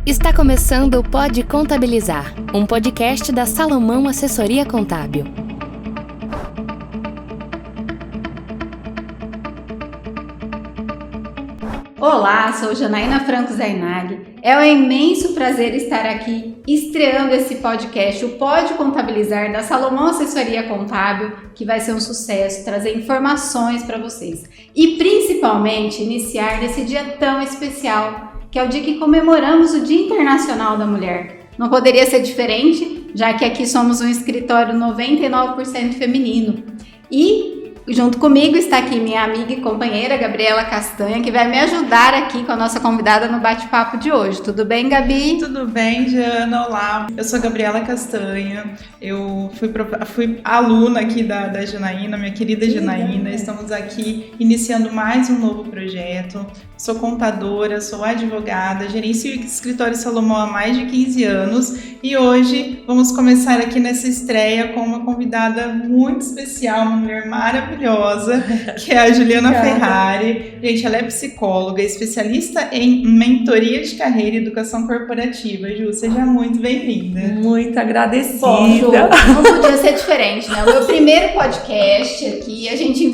Está começando o Pode Contabilizar, um podcast da Salomão Assessoria Contábil. Olá, sou Janaína Franco Zainag. É um imenso prazer estar aqui estreando esse podcast, o Pode Contabilizar, da Salomão Assessoria Contábil, que vai ser um sucesso, trazer informações para vocês. E principalmente iniciar nesse dia tão especial, que é o dia que comemoramos o Dia Internacional da Mulher. Não poderia ser diferente, já que aqui somos um escritório 99% feminino. E junto comigo está aqui minha amiga e companheira Gabriela Castanha, que vai me ajudar aqui com a nossa convidada no bate-papo de hoje. Tudo bem, Gabi? Tudo bem, Jana. Olá, eu sou a Gabriela Castanha. Eu fui aluna aqui da Janaína, minha querida Janaína. Estamos aqui iniciando mais um novo projeto. Sou contadora, sou advogada, gerencio o escritório Salomão há mais de 15 anos e hoje vamos começar aqui nessa estreia com uma convidada muito especial, uma mulher maravilhosa, que é a Juliana Ferrari. Gente, ela é psicóloga, especialista em mentoria de carreira e educação corporativa. Ju, seja muito bem-vinda. Muito agradecida. Bom, Ju, não podia ser diferente, né? O meu primeiro podcast aqui, a gente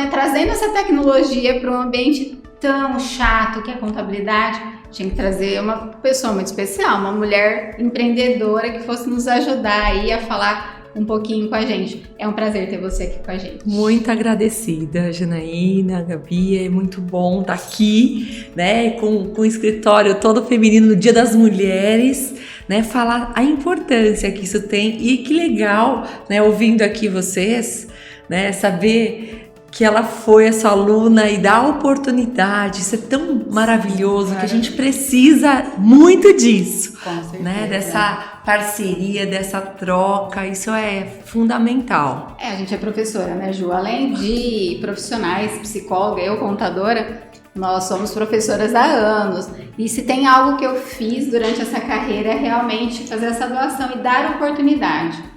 trazendo essa tecnologia para um ambiente tão chato que é a contabilidade, tinha que trazer uma pessoa muito especial, uma mulher empreendedora que fosse nos ajudar aí a falar um pouquinho com a gente. É um prazer ter você aqui com a gente. Muito agradecida, Janaína, Gabi, é muito bom estar aqui, né, com o escritório todo feminino no Dia das Mulheres, né, falar a importância que isso tem e que legal, né, ouvindo aqui vocês, né, saber que ela foi essa aluna e dá a oportunidade, isso é tão maravilhoso, que a gente precisa muito disso, né? Dessa parceria, dessa troca, isso é fundamental. A gente é professora, né, Ju? Além de profissionais, psicóloga, eu contadora, nós somos professoras há anos. E se tem algo que eu fiz durante essa carreira é realmente fazer essa doação e dar oportunidade.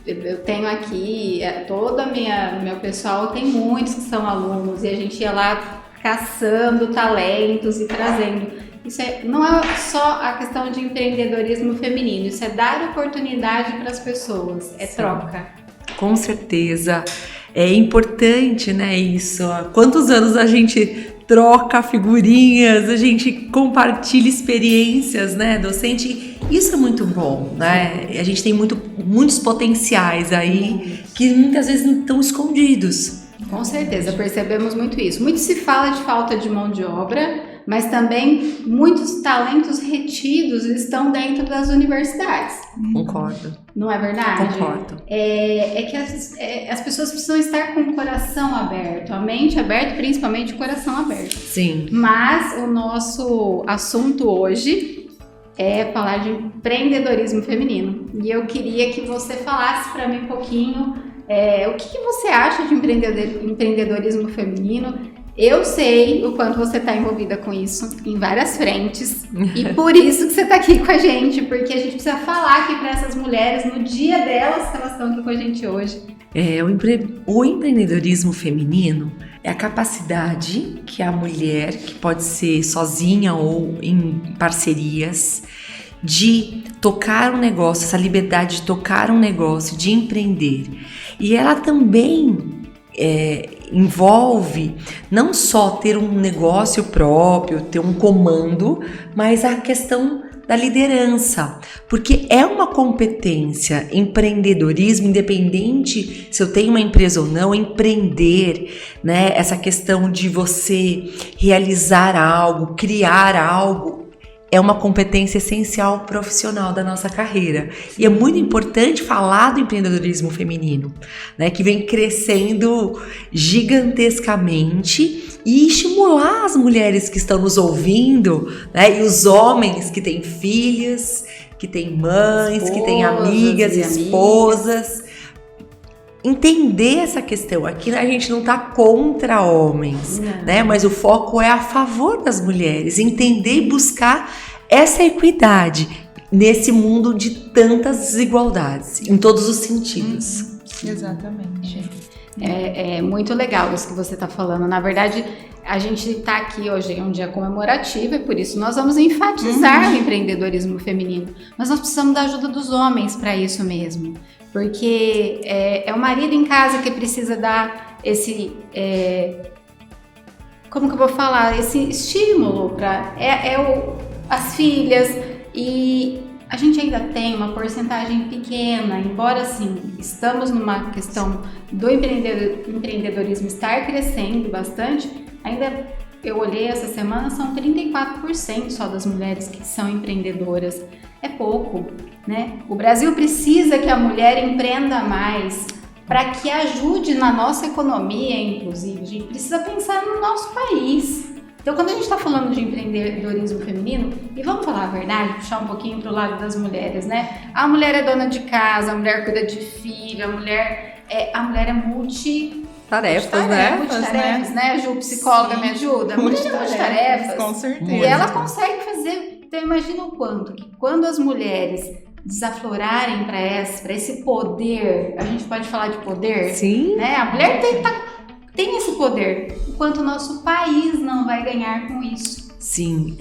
Eu tenho aqui, todo o meu pessoal tem muitos que são alunos e a gente ia lá caçando talentos e trazendo. Isso não é só a questão de empreendedorismo feminino, isso é dar oportunidade para as pessoas, é troca. Com certeza, é importante, né, isso. Há quantos anos a gente troca figurinhas, a gente compartilha experiências, né, docente, isso é muito bom, né, a gente tem muitos potenciais aí que muitas vezes não estão escondidos. Com certeza, percebemos muito isso. Muito se fala de falta de mão de obra, mas também muitos talentos retidos estão dentro das universidades. Concordo. Não é verdade? Concordo. É que as pessoas precisam estar com o coração aberto, a mente aberta, principalmente o coração aberto. Sim. Mas o nosso assunto hoje é falar de empreendedorismo feminino. E eu queria que você falasse para mim um pouquinho o que você acha de empreendedorismo feminino. Eu sei o quanto você está envolvida com isso em várias frentes e por isso que você está aqui com a gente, porque a gente precisa falar aqui para essas mulheres no dia delas que elas estão aqui com a gente hoje. O empreendedorismo feminino é a capacidade que a mulher, que pode ser sozinha ou em parcerias, de tocar um negócio, essa liberdade de tocar um negócio, de empreender. E ela também envolve não só ter um negócio próprio, ter um comando, mas a questão da liderança, porque é uma competência, empreendedorismo, independente se eu tenho uma empresa ou não, empreender, né? Essa questão de você realizar algo, criar algo, é uma competência essencial profissional da nossa carreira. E é muito importante falar do empreendedorismo feminino, né, que vem crescendo gigantescamente, e estimular as mulheres que estão nos ouvindo, né, e os homens que têm filhas, que têm mães, que têm amigas, esposas. Entender essa questão. Aqui a gente não está contra homens, né? Mas o foco é a favor das mulheres. Entender e buscar essa equidade nesse mundo de tantas desigualdades, em todos os sentidos. Exatamente. É muito legal isso que você está falando. Na verdade, a gente está aqui hoje em um dia comemorativo e por isso nós vamos enfatizar o empreendedorismo feminino. Mas nós precisamos da ajuda dos homens para isso mesmo. Porque é o marido em casa que precisa dar esse... como que eu vou falar? Esse estímulo para... as filhas e... A gente ainda tem uma porcentagem pequena, embora sim, estamos numa questão do empreendedorismo estar crescendo bastante, ainda eu olhei essa semana, são 34% só das mulheres que são empreendedoras. É pouco, né? O Brasil precisa que a mulher empreenda mais para que ajude na nossa economia, inclusive. A gente precisa pensar no nosso país. Então, quando a gente está falando de empreendedorismo feminino, e vamos falar a verdade, puxar um pouquinho para o lado das mulheres, né? A mulher é dona de casa, a mulher cuida de filho, a mulher é multitarefas, né? A Ju, psicóloga, me ajuda. A mulher é multitarefas. Com certeza. E ela consegue fazer. Então, imagina o quanto que quando as mulheres desaflorarem para esse poder, a gente pode falar de poder? Sim. Né? A mulher tem esse poder, enquanto o nosso país não vai ganhar com isso. Sim,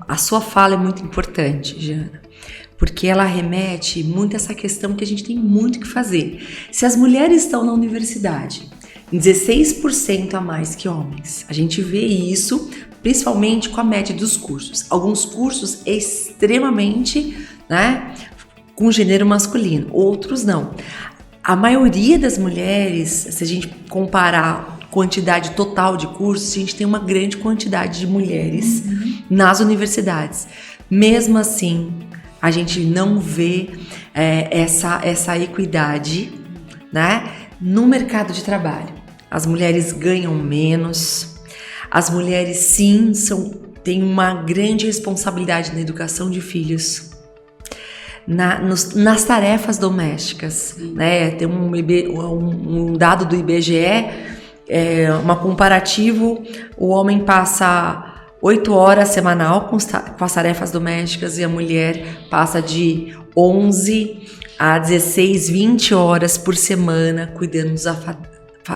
a sua fala é muito importante, Jana, porque ela remete muito a essa questão que a gente tem muito que fazer. Se as mulheres estão na universidade, em 16% a mais que homens, a gente vê isso principalmente com a média dos cursos. Alguns cursos extremamente, né, com gênero masculino, outros não. A maioria das mulheres, se a gente comparar a quantidade total de cursos, a gente tem uma grande quantidade de mulheres nas universidades. Mesmo assim, a gente não vê essa equidade, né, no mercado de trabalho. As mulheres ganham menos, as mulheres sim têm uma grande responsabilidade na educação de filhos, nas tarefas domésticas, né? Tem um dado do IBGE, uma comparativo, o homem passa 8 horas semanal com as tarefas domésticas e a mulher passa de 11 a 16, 20 horas por semana cuidando dos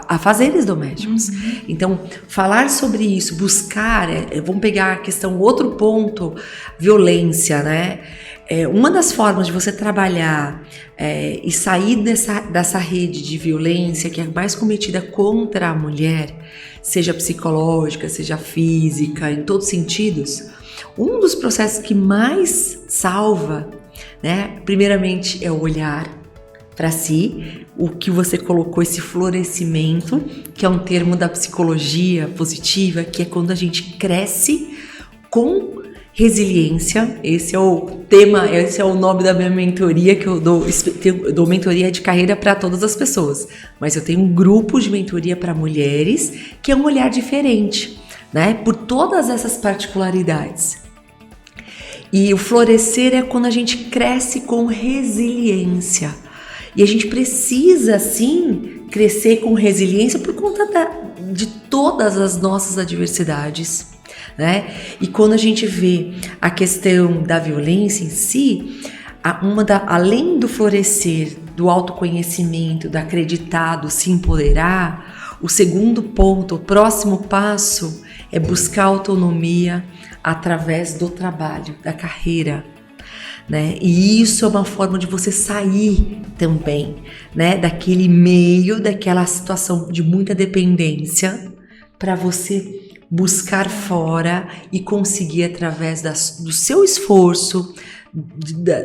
afazeres domésticos. Então, falar sobre isso, buscar, vamos pegar a questão, outro ponto, violência, né? Uma das formas de você trabalhar e sair dessa rede de violência que é mais cometida contra a mulher, seja psicológica, seja física, em todos os sentidos, um dos processos que mais salva, né, primeiramente é o olhar para si, o que você colocou, esse florescimento, que é um termo da psicologia positiva, que é quando a gente cresce com resiliência. Esse é o tema, esse é o nome da minha mentoria que eu dou. Eu dou mentoria de carreira para todas as pessoas, mas eu tenho um grupo de mentoria para mulheres que é um olhar diferente, né? Por todas essas particularidades. E o florescer é quando a gente cresce com resiliência. E a gente precisa, sim, crescer com resiliência por conta de todas as nossas adversidades, né? E quando a gente vê a questão da violência em si, além do florescer, do autoconhecimento, do acreditar, do se empoderar, o segundo ponto, o próximo passo é buscar autonomia através do trabalho, da carreira, né? E isso é uma forma de você sair também, né, daquele meio, daquela situação de muita dependência, para você buscar fora e conseguir, através do seu esforço,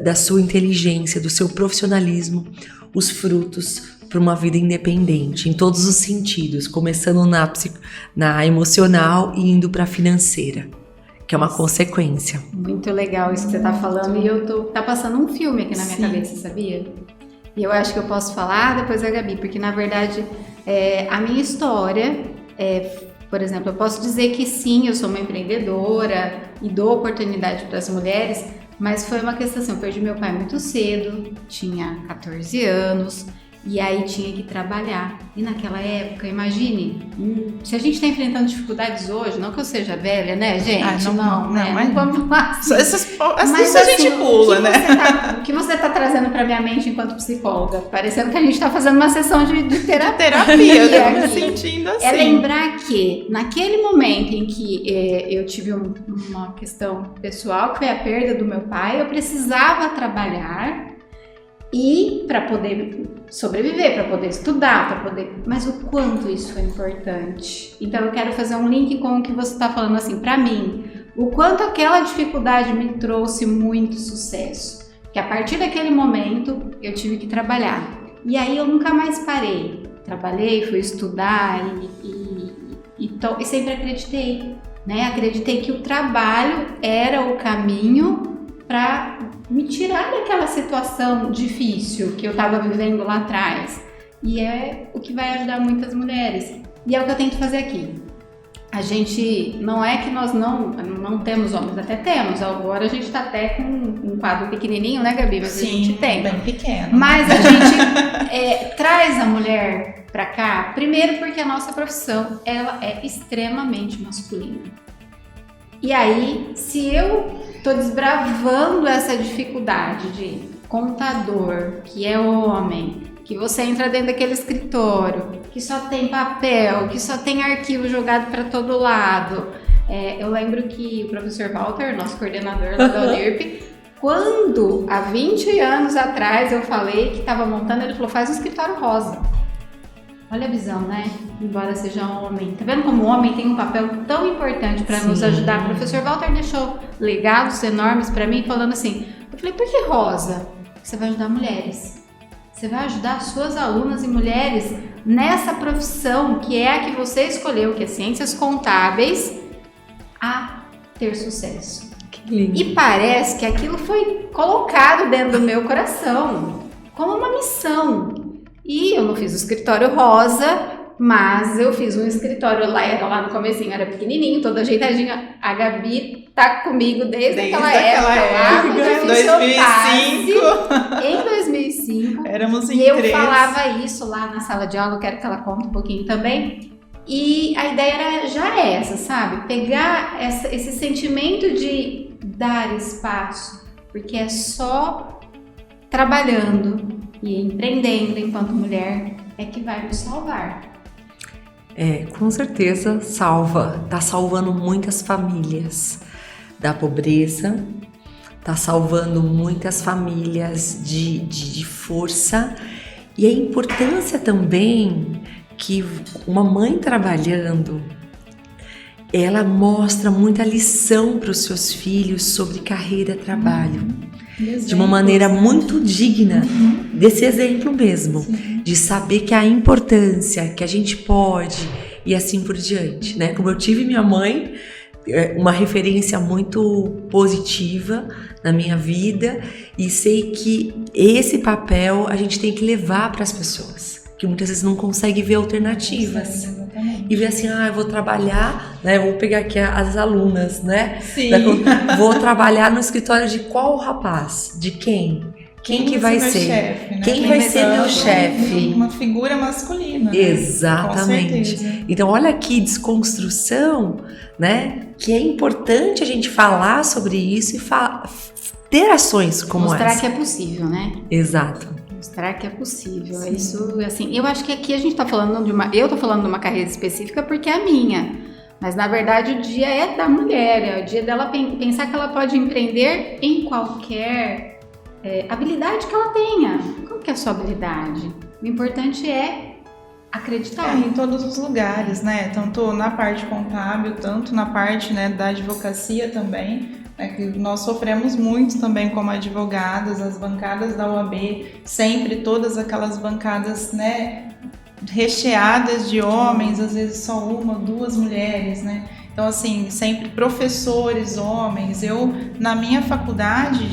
da sua inteligência, do seu profissionalismo, os frutos para uma vida independente, em todos os sentidos, começando na emocional e indo para a financeira, que é uma consequência. Muito legal isso que você está falando, e tá passando um filme aqui na minha cabeça, sabia? E eu acho que eu posso falar depois da Gabi, porque na verdade a minha história por exemplo, eu posso dizer que sim, eu sou uma empreendedora e dou oportunidade para as mulheres, mas foi uma questão assim, eu perdi meu pai muito cedo, tinha 14 anos, E aí tinha que trabalhar. E naquela época, imagine, se a gente está enfrentando dificuldades hoje, não que eu seja velha, né, gente? Não, vamos lá. Assim. Essas a gente pula, né? O que você está trazendo para minha mente enquanto psicóloga? Parecendo que a gente está fazendo uma sessão de terapia. Eu tô me sentindo assim. É lembrar que, naquele momento em que eu tive uma questão pessoal, que foi a perda do meu pai, eu precisava trabalhar e para poder sobreviver, para poder estudar, para poder... Mas o quanto isso foi importante. Então eu quero fazer um link com o que você está falando assim, para mim, o quanto aquela dificuldade me trouxe muito sucesso. Que a partir daquele momento eu tive que trabalhar. E aí eu nunca mais parei. Trabalhei, fui estudar e sempre acreditei, né? Acreditei que o trabalho era o caminho para me tirar daquela situação difícil que eu estava vivendo lá atrás. E é o que vai ajudar muitas mulheres. E é o que eu tento fazer aqui. A gente, não é que nós não temos homens, até temos. Agora a gente está até com um quadro pequenininho, né, Gabi? Mas sim, a gente tem. Bem pequeno. Mas a gente traz a mulher para cá, primeiro porque a nossa profissão ela é extremamente masculina. E aí, se eu tô desbravando essa dificuldade de contador, que é homem, que você entra dentro daquele escritório, que só tem papel, que só tem arquivo jogado para todo lado. Eu lembro que o professor Walter, nosso coordenador lá da UNIRP, quando há 20 anos atrás eu falei que estava montando, ele falou, faz um escritório rosa. Olha a visão, né? Embora seja homem. Tá vendo como o homem tem um papel tão importante para nos ajudar? O professor Walter deixou legados enormes para mim, falando assim, eu falei, por que rosa? Você vai ajudar mulheres. Você vai ajudar suas alunas e mulheres nessa profissão que é a que você escolheu, que é Ciências Contábeis, a ter sucesso. Que lindo. E parece que aquilo foi colocado dentro do meu coração como uma missão. E eu não fiz o escritório rosa, mas eu fiz um escritório lá no comecinho, era pequenininho, toda ajeitadinha. A Gabi tá comigo desde aquela época lá, quando eu fiz 2005. Em 2005. Éramos em E eu 3. falava isso lá na sala de aula, eu quero que ela conte um pouquinho também. E a ideia era já essa, sabe? Pegar esse sentimento de dar espaço, porque é só trabalhando e empreendendo enquanto mulher é que vai nos salvar. Com certeza salva, tá salvando muitas famílias da pobreza, tá salvando muitas famílias de força, e a importância também que uma mãe trabalhando, ela mostra muita lição para os seus filhos sobre carreira e trabalho. De uma maneira muito digna desse exemplo mesmo, de saber que a importância, que a gente pode e assim por diante, né? Como eu tive minha mãe, uma referência muito positiva na minha vida, e sei que esse papel a gente tem que levar para as pessoas, que muitas vezes não conseguem ver alternativas. E ver assim, eu vou trabalhar, né? Vou pegar aqui as alunas, né? Sim. Vou trabalhar no escritório de qual rapaz? De quem? Quem que vai ser? Chefe, né? Quem vai ser meu chefe? Uma figura masculina. Exatamente. Com certeza. Então, olha que desconstrução, né? Que é importante a gente falar sobre isso e ter ações como Mostrar essa. que é possível, né? Exato. Mostrar que é possível. É isso, assim, eu acho que aqui a gente tá falando eu tô falando de uma carreira específica porque é a minha. Mas na verdade o dia é da mulher, é o dia dela pensar que ela pode empreender em qualquer habilidade que ela tenha. Qual que é a sua habilidade? O importante é acreditar. Em todos os lugares, né? Tanto na parte contábil, tanto na parte, né, da advocacia também. Que nós sofremos muito também como advogadas, as bancadas da OAB, sempre todas aquelas bancadas, né, recheadas de homens, às vezes só uma, duas mulheres, né? Então, assim, sempre professores, homens. Eu, na minha faculdade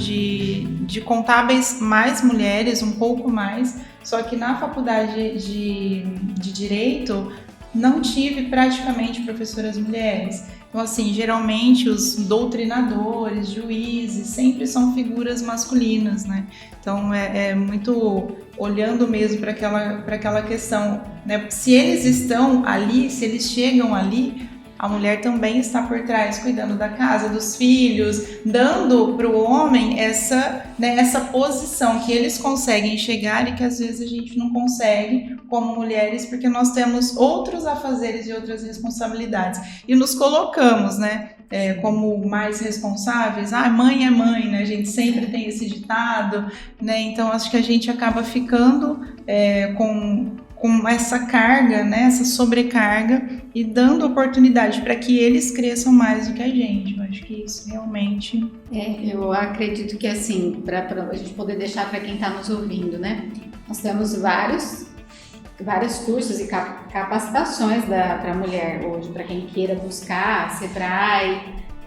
de contábeis, mais mulheres, um pouco mais, só que na faculdade de Direito, não tive praticamente professoras mulheres. Então, assim, geralmente os doutrinadores, juízes, sempre são figuras masculinas, né? Então, é muito olhando mesmo para aquela questão, né? Se eles estão ali, se eles chegam ali, a mulher também está por trás, cuidando da casa, dos filhos, dando para o homem essa posição que eles conseguem chegar e que às vezes a gente não consegue como mulheres, porque nós temos outros afazeres e outras responsabilidades. E nos colocamos, né, como mais responsáveis. Mãe é mãe, né? A gente sempre tem esse ditado, né? Então acho que a gente acaba ficando com essa carga, né, essa sobrecarga, e dando oportunidade para que eles cresçam mais do que a gente. Eu acho que isso realmente... Eu acredito que, assim, para a gente poder deixar para quem está nos ouvindo, né, nós temos vários cursos e capacitações para a mulher hoje, para quem queira buscar, Sebrae.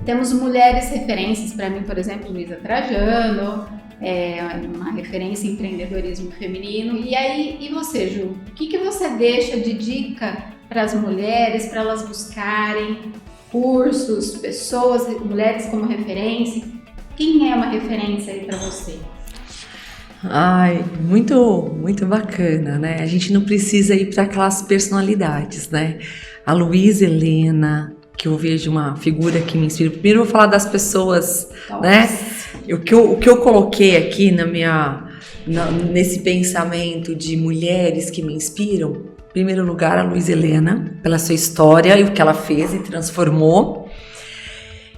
Temos mulheres referências, para mim, por exemplo, Luísa Trajano, uma referência em empreendedorismo feminino. E você, Ju? O que você deixa de dica para as mulheres, para elas buscarem cursos, pessoas, mulheres como referência? Quem é uma referência aí para você? Muito, muito bacana, né? A gente não precisa ir para aquelas personalidades, né? A Luísa Helena, que eu vejo uma figura que me inspira. Primeiro eu vou falar das pessoas, né? O que eu coloquei aqui nesse pensamento de mulheres que me inspiram, em primeiro lugar, a Luísa Helena, pela sua história e o que ela fez e transformou.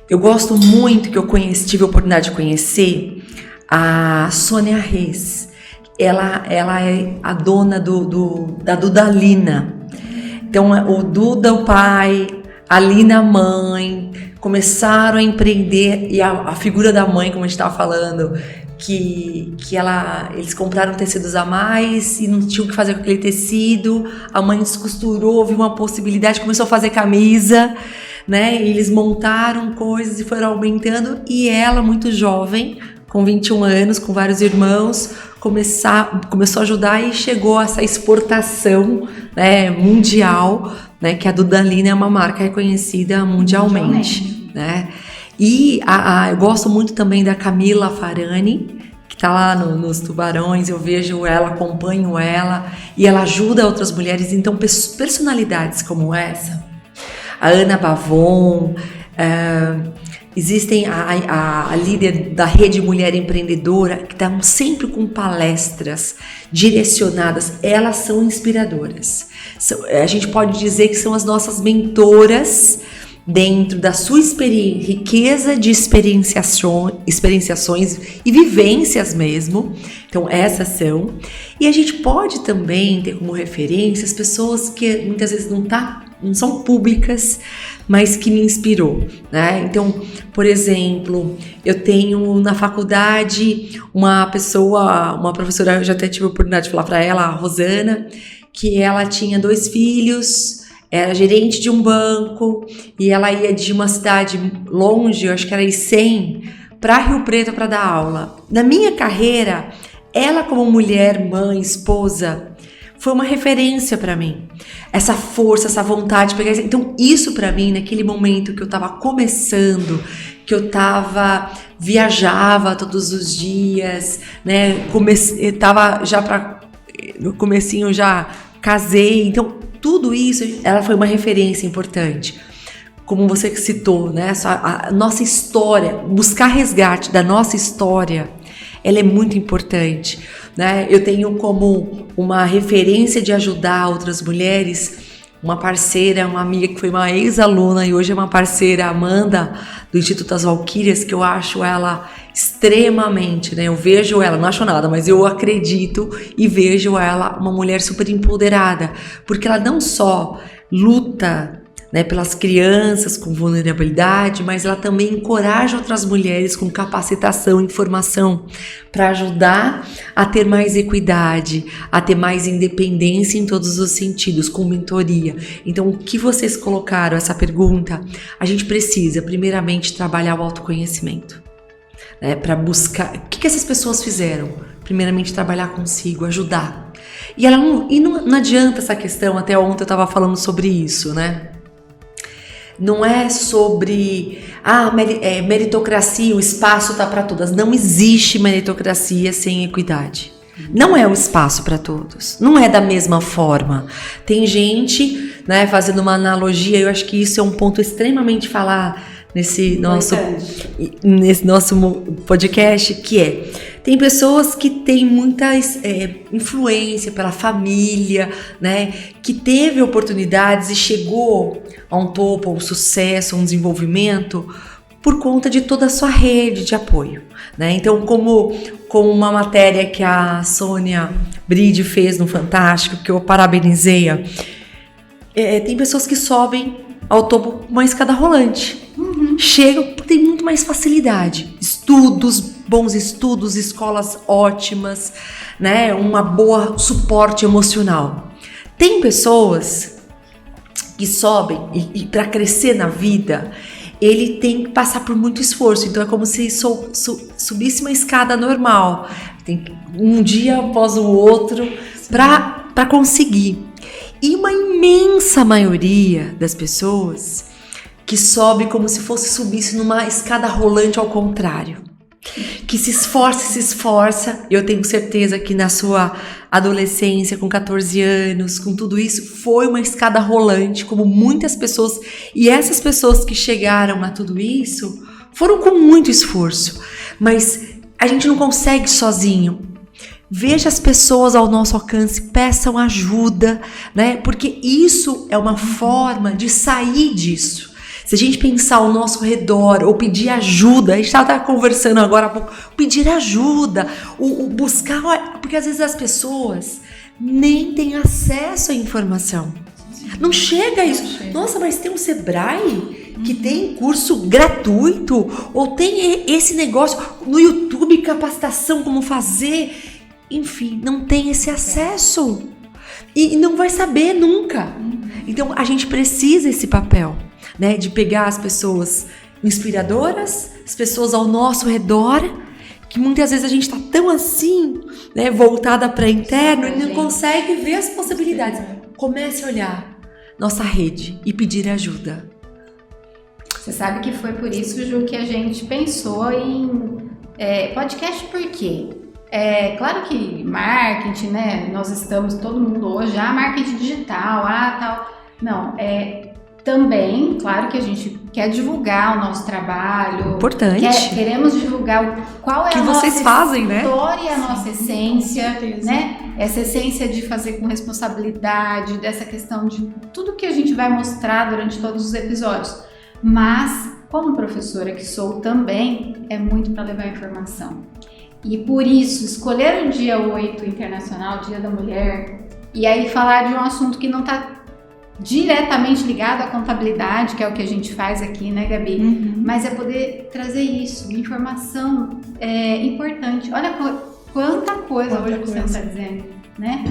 Eu gosto muito, que eu tive a oportunidade de conhecer, a Sônia Reis. Ela é a dona da Dudalina. Então, o Duda, o pai, a Lina, a mãe, começaram a empreender, e a figura da mãe, como a gente estava falando, que eles compraram tecidos a mais e não tinham o que fazer com aquele tecido, a mãe descosturou, viu uma possibilidade, começou a fazer camisa, né? E eles montaram coisas e foram aumentando, e ela, muito jovem, com 21 anos, com vários irmãos, começou a ajudar e chegou a essa exportação, né, mundial, né, que a Dudalina é uma marca reconhecida mundialmente. Né? E eu gosto muito também da Camila Farani, que está lá nos Tubarões. Eu vejo ela, acompanho ela, e ela ajuda outras mulheres. Então, personalidades como essa, a Ana Bavon, existem a líder da Rede Mulher Empreendedora, que estão sempre com palestras direcionadas. Elas são inspiradoras. A gente pode dizer que são as nossas mentoras dentro da sua riqueza de experienciações e vivências mesmo. Então essas são. E a gente pode também ter como referência as pessoas que muitas vezes não são públicas, mas que me inspirou, né? Então, por exemplo, eu tenho na faculdade uma professora, eu já até tive a oportunidade de falar para ela, a Rosana, que ela tinha 2 filhos, era gerente de um banco, e ela ia de uma cidade longe, eu acho que era Icém, para Rio Preto para dar aula. Na minha carreira, ela como mulher, mãe, esposa, foi uma referência para mim. Essa força, essa vontade de pegar. Então, isso para mim, naquele momento que eu estava começando, que eu viajava todos os dias, né? Eu tava já no comecinho, já casei. Então, tudo isso, ela foi uma referência importante. Como você citou, né? A nossa história, buscar resgate da nossa história, ela é muito importante, né? Eu tenho como uma referência de ajudar outras mulheres, uma parceira, uma amiga que foi uma ex-aluna e hoje é uma parceira, Amanda, do Instituto As Valquírias, que eu acho ela extremamente, né? Eu vejo ela, não acho nada, mas eu acredito e vejo ela uma mulher super empoderada, porque ela não só luta, né, pelas crianças com vulnerabilidade, mas ela também encoraja outras mulheres com capacitação e informação para ajudar a ter mais equidade, a ter mais independência em todos os sentidos, com mentoria. Então, o que vocês colocaram, essa pergunta, a gente precisa, primeiramente, trabalhar o autoconhecimento, né, para buscar... O que essas pessoas fizeram? Primeiramente, trabalhar consigo, ajudar. E não adianta essa questão, até ontem eu estava falando sobre isso, né? não é sobre meritocracia, o espaço tá para todas. Não existe meritocracia sem equidade. Não é o espaço para todos, não é da mesma forma. Tem gente, né, fazendo uma analogia, eu acho que isso é um ponto extremamente falar nesse nosso podcast, que tem pessoas que têm muita influência pela família, né, que teve oportunidades e chegou a um topo, a um sucesso, a um desenvolvimento por conta de toda a sua rede de apoio, né? Então, como uma matéria que a Sônia Bride fez no Fantástico, que eu parabenizei, tem pessoas que sobem ao topo com uma escada rolante. Chegam, tem muito mais facilidade. Bons estudos, escolas ótimas, né? Uma boa suporte emocional. Tem pessoas que sobem e para crescer na vida, ele tem que passar por muito esforço. Então é como se subisse uma escada normal. Tem um dia após o outro para conseguir. E uma imensa maioria das pessoas que sobe como se subisse numa escada rolante ao contrário. Que se esforça. Eu tenho certeza que na sua adolescência, com 14 anos, com tudo isso, foi uma escada rolante, como muitas pessoas. E essas pessoas que chegaram a tudo isso foram com muito esforço. Mas a gente não consegue sozinho. Veja as pessoas ao nosso alcance, peçam ajuda, né? Porque isso é uma forma de sair disso. Se a gente pensar ao nosso redor ou pedir ajuda, a gente estava conversando agora há pouco, pedir ajuda, o buscar, porque às vezes as pessoas nem têm acesso à informação. Não chega a isso. Nossa, mas tem um Sebrae que tem curso gratuito, ou tem esse negócio no YouTube, capacitação, como fazer. Enfim, não tem esse acesso e não vai saber nunca. Então a gente precisa desse papel, né, de pegar as pessoas inspiradoras, as pessoas ao nosso redor, que muitas vezes a gente está tão assim, né, voltada para interno e não consegue ver as possibilidades. Comece a olhar nossa rede e pedir ajuda. Você sabe que foi por isso, Ju, que a gente pensou em podcast. Por quê? Claro que marketing, né? Nós estamos, todo mundo hoje, marketing digital, tal. Não, também, claro que a gente quer divulgar o nosso trabalho. Importante. Queremos divulgar qual é que a nossa fazem, história, né? A nossa essência, né? Essa essência de fazer com responsabilidade, dessa questão de tudo que a gente vai mostrar durante todos os episódios. Mas, como professora que sou também, é muito para levar informação. E por isso, escolher o dia 8 Internacional, Dia da Mulher, e aí falar de um assunto que não está diretamente ligado à contabilidade, que é o que a gente faz aqui, né, Gabi? Mas é poder trazer isso, informação importante. Olha quanta coisa hoje você está dizendo, né?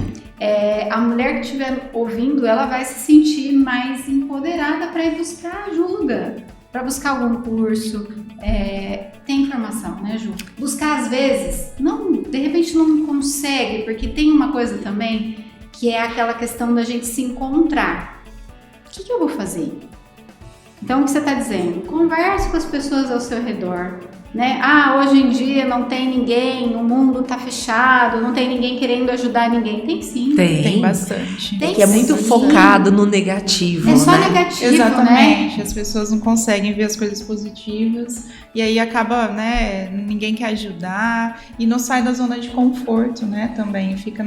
A mulher que estiver ouvindo, ela vai se sentir mais empoderada para ir buscar ajuda, para buscar algum curso. Tem informação, né, Ju? Buscar às vezes, de repente não consegue, porque tem uma coisa também que é aquela questão da gente se encontrar. O que eu vou fazer? Então, o que você está dizendo? Converse com as pessoas ao seu redor, né? Hoje em dia não tem ninguém, o mundo está fechado, não tem ninguém querendo ajudar ninguém. Tem sim. Tem bastante. Que é muito focado no negativo. É só né? negativo, exatamente. né? As pessoas não conseguem ver as coisas positivas e aí acaba, né? Ninguém quer ajudar e não sai da zona de conforto, né? Também fica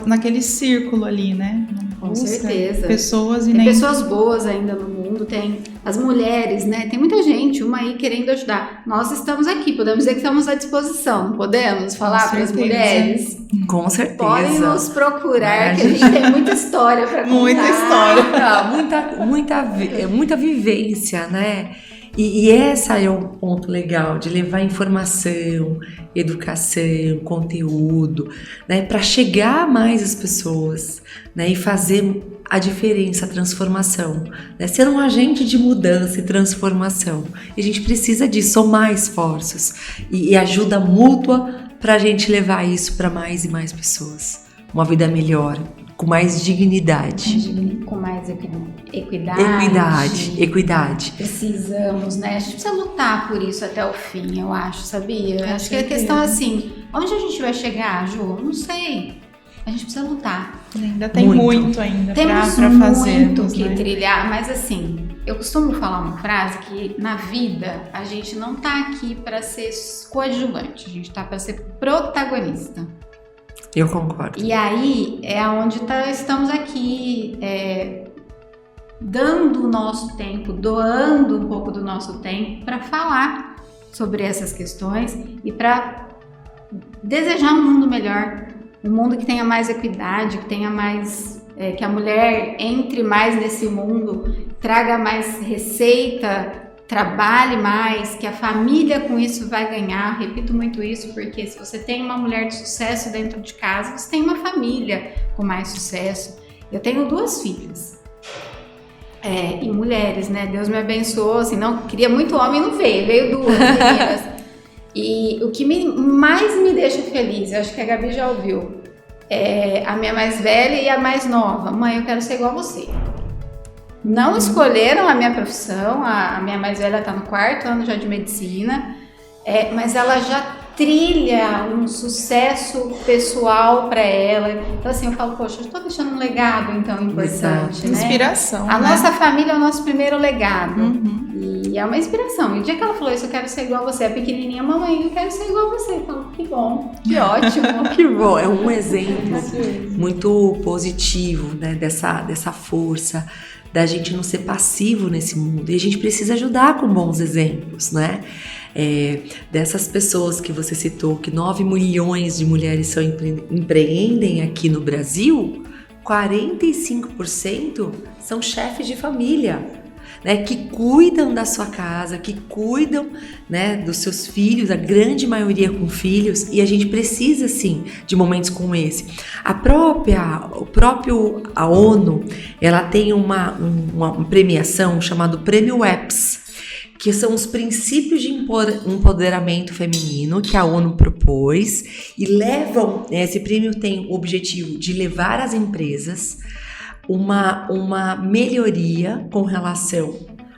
naquele círculo ali, né? Com certeza. Pessoas e tem nem... pessoas boas ainda no mundo, tem as mulheres, né? Tem muita gente, uma aí querendo ajudar. Nós estamos aqui, podemos dizer que estamos à disposição, não podemos falar para as mulheres? Com certeza. Podem nos procurar, que a gente tem muita história para contar. Muita história. Muita vivência, né? E essa é um ponto legal, de levar informação, educação, conteúdo, né, para chegar a mais as pessoas, né, e fazer a diferença, a transformação, né, ser um agente de mudança e transformação. E a gente precisa disso, somar esforços e ajuda mútua para a gente levar isso para mais e mais pessoas. Uma vida melhor, com mais dignidade. Com mais equidade. Equidade. Precisamos, né? A gente precisa lutar por isso até o fim, eu acho, sabia? Eu acho que a certeza. questão é assim, onde a gente vai chegar, Ju? Não sei. A gente precisa lutar. Ainda tem muito ainda Temos pra fazer. muito que trilhar, mas assim, eu costumo falar uma frase que na vida a gente não tá aqui para ser coadjuvante, a gente tá para ser protagonista. Eu concordo. E aí é onde estamos aqui, dando o nosso tempo, doando um pouco do nosso tempo para falar sobre essas questões e para desejar um mundo melhor, um mundo que tenha mais equidade, que tenha mais, que a mulher entre mais nesse mundo, traga mais receita, trabalhe mais, que a família com isso vai ganhar. Repito muito isso porque se você tem uma mulher de sucesso dentro de casa, você tem uma família com mais sucesso. Eu tenho 2 filhas e mulheres, né? Deus me abençoou, assim, não queria muito homem, não veio 2 meninas. E o que mais me deixa feliz, eu acho que a Gabi já ouviu, é a minha mais velha e a mais nova. Mãe, eu quero ser igual a você. Não escolheram a minha profissão, a minha mais velha está no 4º ano já de medicina, mas ela já trilha um sucesso pessoal para ela. Então assim, eu falo, poxa, eu estou deixando um legado então importante, né? Inspiração, A né? nossa família é o nosso primeiro legado. Uhum. E é uma inspiração. E o dia que ela falou isso, eu quero ser igual a você, a pequenininha, mamãe, eu quero ser igual a você. Eu falo, que bom, que ótimo. Que bom, é um exemplo muito positivo, né, dessa força, da gente não ser passivo nesse mundo. E a gente precisa ajudar com bons exemplos, né? Dessas pessoas que você citou, que 9 milhões de mulheres empreendem aqui no Brasil, 45% são chefes de família, né, que cuidam da sua casa, que cuidam, né, dos seus filhos, a grande maioria com filhos, e a gente precisa sim de momentos como esse. A ONU, ela tem uma premiação chamada Prêmio EPS, que são os princípios de empoderamento feminino que a ONU propôs e levam, esse prêmio tem o objetivo de levar às empresas uma melhoria com relação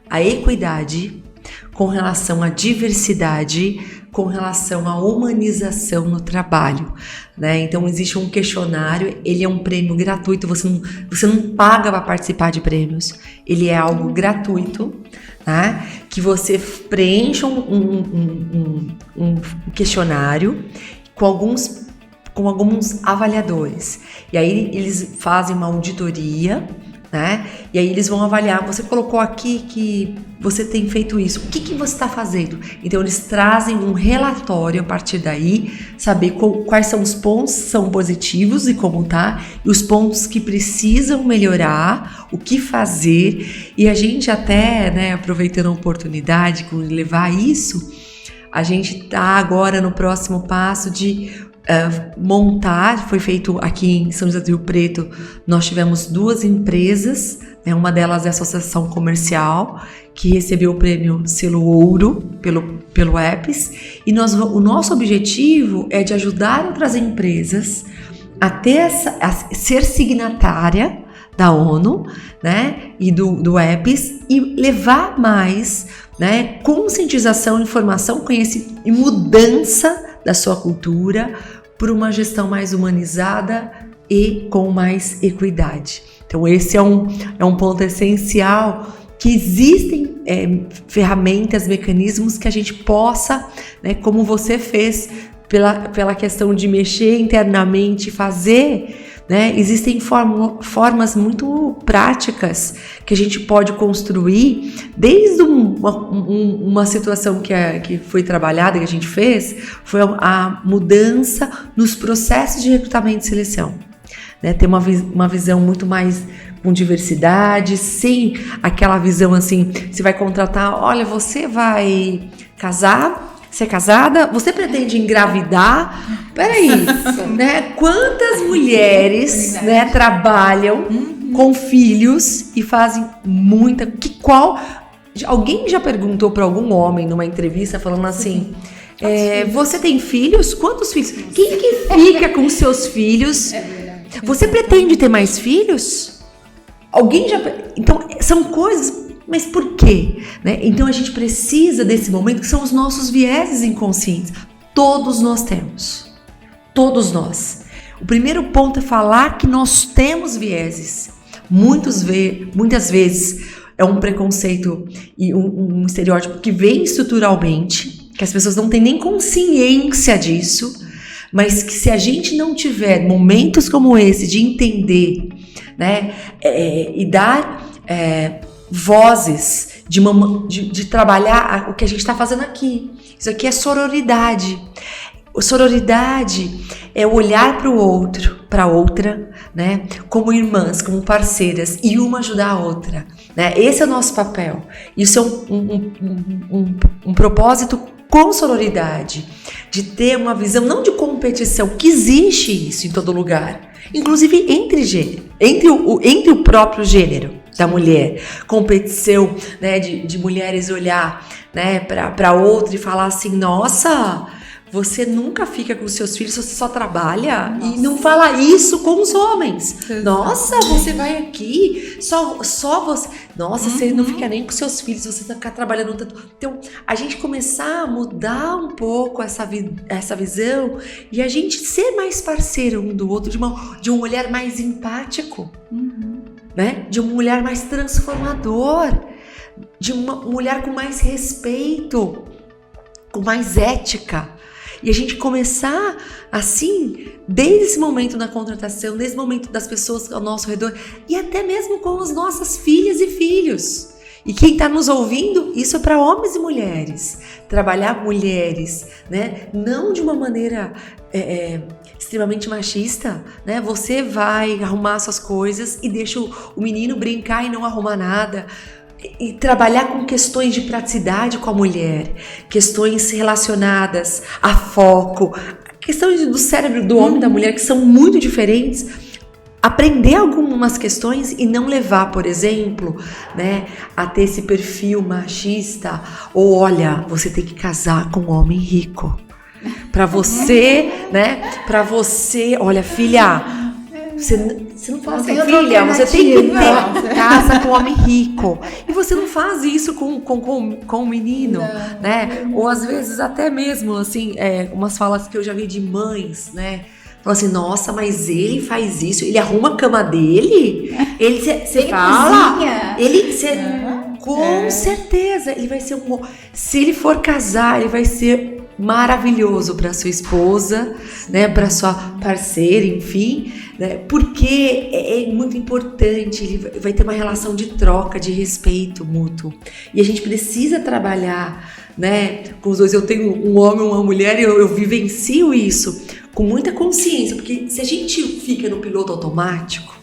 à equidade, com relação à diversidade, com relação à humanização no trabalho, né? Então existe um questionário, ele é um prêmio gratuito, você não paga para participar de prêmios, ele é algo gratuito, tá? Que você preencha um questionário com alguns avaliadores. E aí eles fazem uma auditoria, né? E aí eles vão avaliar, você colocou aqui que você tem feito isso, o que você está fazendo? Então eles trazem um relatório a partir daí, saber quais são os pontos que são positivos e como tá, e os pontos que precisam melhorar, o que fazer. E a gente até, né, aproveitando a oportunidade com levar isso, a gente está agora no próximo passo de montar, foi feito aqui em São José do Rio Preto, nós tivemos 2 empresas, né, uma delas é a Associação Comercial, que recebeu o prêmio Selo Ouro pelo EPS, e o nosso objetivo é de ajudar outras empresas a ser signatária da ONU, né, e do EPS, e levar mais, né, conscientização, informação, conhecimento e mudança da sua cultura por uma gestão mais humanizada e com mais equidade. Então esse é um ponto essencial, que existem ferramentas, mecanismos que a gente possa, né, como você fez pela questão de mexer internamente, fazer, né, existem formas muito práticas que a gente pode construir, desde uma situação que foi trabalhada, que a gente fez, foi a mudança nos processos de recrutamento e seleção, né, ter uma visão muito mais com diversidade, sem aquela visão assim, você vai contratar, olha, você vai casar, ser casada, você pretende engravidar? Peraí, né? Quantas mulheres, né, trabalham com filhos e fazem muita... Alguém já perguntou para algum homem numa entrevista falando assim, você tem filhos? Quantos filhos? Quem que fica com seus filhos? Você pretende ter mais filhos? Alguém já... Então, são coisas... Mas por quê? Né? Então, a gente precisa desse momento, que são os nossos vieses inconscientes. Todos nós temos. Todos nós. O primeiro ponto é falar que nós temos vieses. Muitas vezes é um preconceito e um estereótipo que vem estruturalmente, que as pessoas não têm nem consciência disso, mas que se a gente não tiver momentos como esse de entender, né, e dar vozes, de trabalhar o que a gente está fazendo aqui. Isso aqui é sororidade. Sororidade é olhar para o outro, para outra, né, como irmãs, como parceiras, e uma ajudar a outra. Né? Esse é o nosso papel. Isso é um propósito com sororidade, de ter uma visão não de competição, que existe isso em todo lugar, inclusive entre o próprio gênero da mulher, competição, né, de mulheres olhar, né, para outra e falar assim, nossa, você nunca fica com seus filhos, você só trabalha. Nossa. E não fala isso com os homens. Exatamente. Nossa, você vai aqui, só você. Nossa, você não fica nem com seus filhos, você fica trabalhando tanto. Então, a gente começar a mudar um pouco essa visão e a gente ser mais parceiro um do outro, de um olhar mais empático, né? De um olhar mais transformador, de um olhar com mais respeito, com mais ética. E a gente começar assim, desde esse momento na contratação, desde o momento das pessoas ao nosso redor e até mesmo com as nossas filhas e filhos. E quem está nos ouvindo, isso é para homens e mulheres. Trabalhar mulheres, né? Não de uma maneira extremamente machista, né? Você vai arrumar suas coisas e deixa o menino brincar e não arrumar nada. E trabalhar com questões de praticidade com a mulher, questões relacionadas a foco, questões do cérebro do homem e da mulher que são muito diferentes. Aprender algumas questões e não levar, por exemplo, né, a ter esse perfil machista, ou olha, você tem que casar com um homem rico. Para você, né, olha, filha, você não fala assim, filha, você tem que ter casa com um homem rico. E você não faz isso com um menino, não, né? Ou às vezes até mesmo, assim, umas falas que eu já vi de mães, né? Falam assim, nossa, mas ele faz isso, ele arruma a cama dele? Ele fala, cozinha. Com certeza, ele vai ser se ele for casar, ele vai ser maravilhoso para sua esposa, né, para sua parceira, enfim, né, porque é muito importante, ele vai ter uma relação de troca, de respeito mútuo, e a gente precisa trabalhar, né, com os dois. Eu tenho um homem e uma mulher e eu vivencio isso com muita consciência, porque se a gente fica no piloto automático,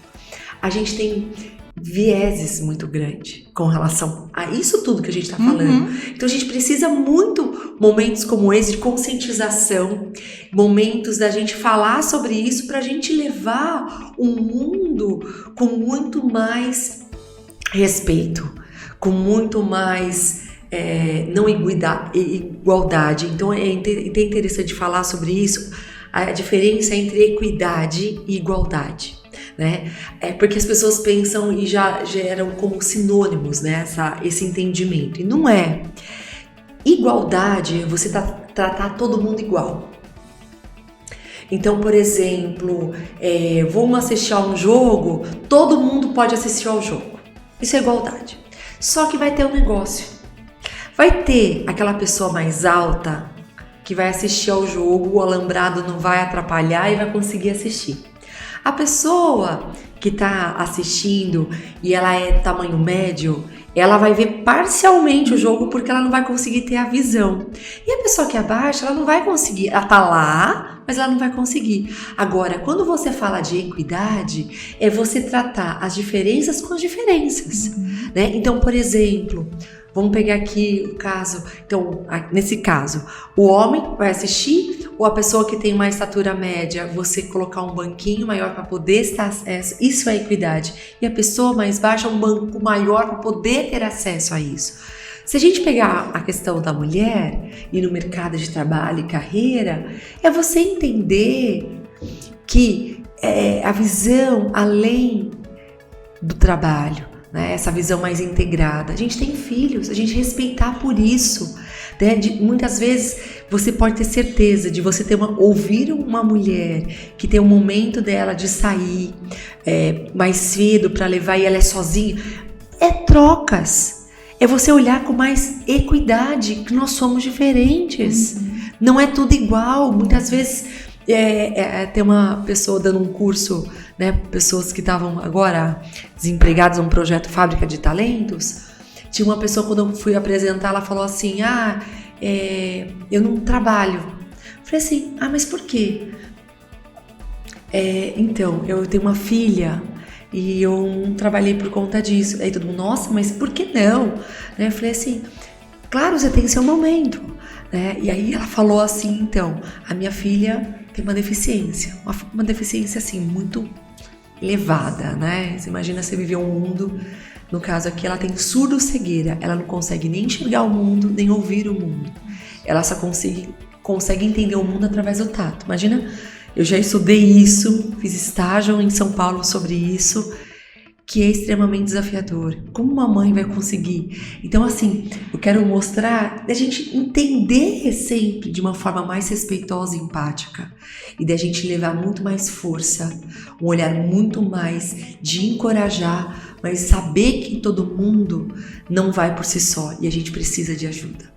a gente tem vieses muito grandes com relação a isso tudo que a gente está falando. Então a gente precisa muito momentos como esse de conscientização, momentos da gente falar sobre isso para a gente levar o mundo com muito mais respeito, com muito mais não igualdade. Então é interessante falar sobre isso, a diferença entre equidade e igualdade. Né? Porque as pessoas pensam e já geram como sinônimos, né, esse entendimento, e não é. Igualdade é você tratar todo mundo igual. Então, por exemplo, vamos assistir a um jogo, todo mundo pode assistir ao jogo. Isso é igualdade. Só que vai ter um negócio. Vai ter aquela pessoa mais alta que vai assistir ao jogo, o alambrado não vai atrapalhar e vai conseguir assistir. A pessoa que está assistindo e ela é tamanho médio, ela vai ver parcialmente o jogo porque ela não vai conseguir ter a visão. E a pessoa que é baixa, ela não vai conseguir. Ela tá lá, mas ela não vai conseguir. Agora, quando você fala de equidade, é você tratar as diferenças com as diferenças. Né? Então, por exemplo, vamos pegar aqui o caso. Então, nesse caso, o homem vai assistir, ou a pessoa que tem uma estatura média, você colocar um banquinho maior para poder ter acesso, isso é equidade. E a pessoa mais baixa, um banco maior para poder ter acesso a isso. Se a gente pegar a questão da mulher e no mercado de trabalho e carreira, é você entender que a visão além do trabalho, né? Essa visão mais integrada. A gente tem filhos, a gente respeitar por isso, né? Muitas vezes você pode ter certeza de você ouvir uma mulher que tem um momento dela de sair mais cedo para levar e ela é sozinha. É trocas. É você olhar com mais equidade, que nós somos diferentes. Não é tudo igual. Muitas vezes tem uma pessoa dando um curso, né? Pessoas que estavam agora desempregadas num projeto Fábrica de Talentos. Tinha uma pessoa, quando eu fui apresentar, ela falou assim, eu não trabalho. Eu falei assim, mas por quê? Então, eu tenho uma filha e eu não trabalhei por conta disso. Aí todo mundo, nossa, mas por que não? Né? Eu falei assim, claro, você tem seu momento. Né? E aí ela falou assim, então, a minha filha tem uma deficiência assim, muito elevada, né? Você imagina você viver um mundo, no caso aqui ela tem surdo-cegueira, ela não consegue nem enxergar o mundo, nem ouvir o mundo. Ela só consegue entender o mundo através do tato. Imagina, eu já estudei isso, fiz estágio em São Paulo sobre isso, que é extremamente desafiador. Como uma mãe vai conseguir? Então, assim, eu quero mostrar da gente entender sempre de uma forma mais respeitosa e empática e da gente levar muito mais força, um olhar muito mais de encorajar, mas saber que todo mundo não vai por si só e a gente precisa de ajuda.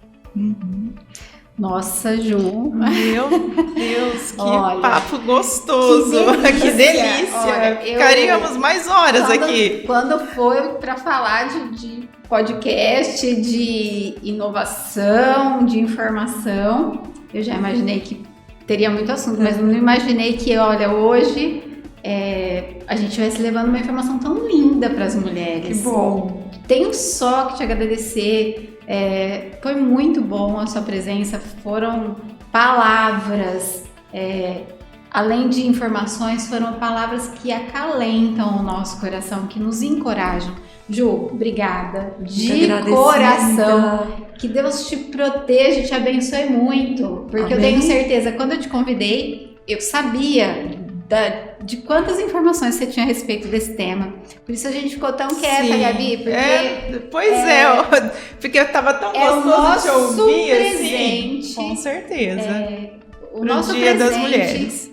Nossa, Ju. Meu Deus, que papo gostoso. Que delícia. Olha, ficaríamos mais horas aqui. Quando foi para falar de podcast, de inovação, de informação, eu já imaginei que teria muito assunto, mas não imaginei que, olha, hoje a gente vai se levando uma informação tão linda para as mulheres. Que bom. Tenho só que te agradecer. Foi muito bom a sua presença, foram palavras, além de informações, foram palavras que acalentam o nosso coração, que nos encorajam. Ju, obrigada, de coração, que Deus te proteja e te abençoe muito, porque Amém. Eu tenho certeza, quando eu te convidei, eu sabia de quantas informações você tinha a respeito desse tema. Por isso a gente ficou tão quieta, Sim. Gabi, porque... porque eu tava tão gostoso de ouvir, presente, assim. Com certeza. O nosso Dia das Mulheres.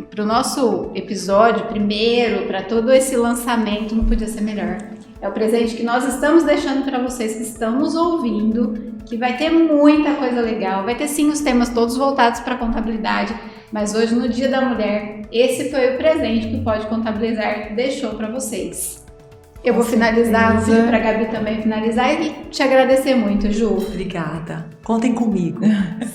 Para o nosso episódio primeiro, para todo esse lançamento, não podia ser melhor. É o presente que nós estamos deixando para vocês que estão nos ouvindo, que vai ter muita coisa legal, vai ter sim os temas todos voltados para contabilidade, mas hoje, no Dia da Mulher, esse foi o presente que o Pode Contabilizar deixou para vocês. Eu vou finalizar, vou pedir para a Gabi também finalizar e te agradecer muito, Ju. Obrigada. Contem comigo.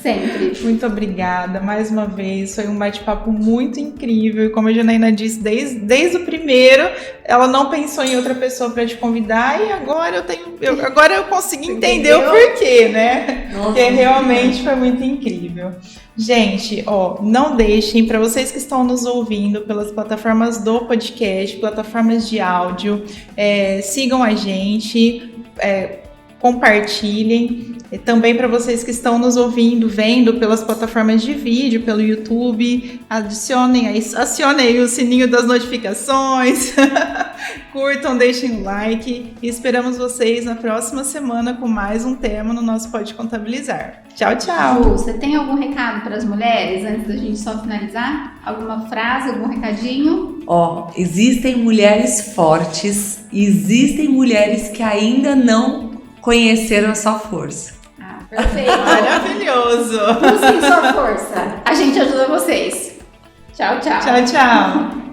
Sempre. Muito obrigada. Mais uma vez, foi um bate-papo muito incrível. E como a Janaína disse, desde o primeiro, ela não pensou em outra pessoa para te convidar e agora eu consegui entender o porquê, né? Nossa, porque realmente foi muito incrível. Gente, não deixem, para vocês que estão nos ouvindo pelas plataformas do podcast, plataformas de áudio, sigam a gente, compartilhem. Também para vocês que estão nos ouvindo, vendo pelas plataformas de vídeo, pelo YouTube, acionem aí o sininho das notificações, curtam, deixem o like e esperamos vocês na próxima semana com mais um tema no nosso Pode Contabilizar. Tchau, tchau! Ju, você tem algum recado para as mulheres antes da gente só finalizar? Alguma frase, algum recadinho? Existem mulheres fortes, existem mulheres que ainda não conheceram a sua força. Perfeito. Maravilhoso. Busquem sua força. A gente ajuda vocês. Tchau, tchau. Tchau, tchau.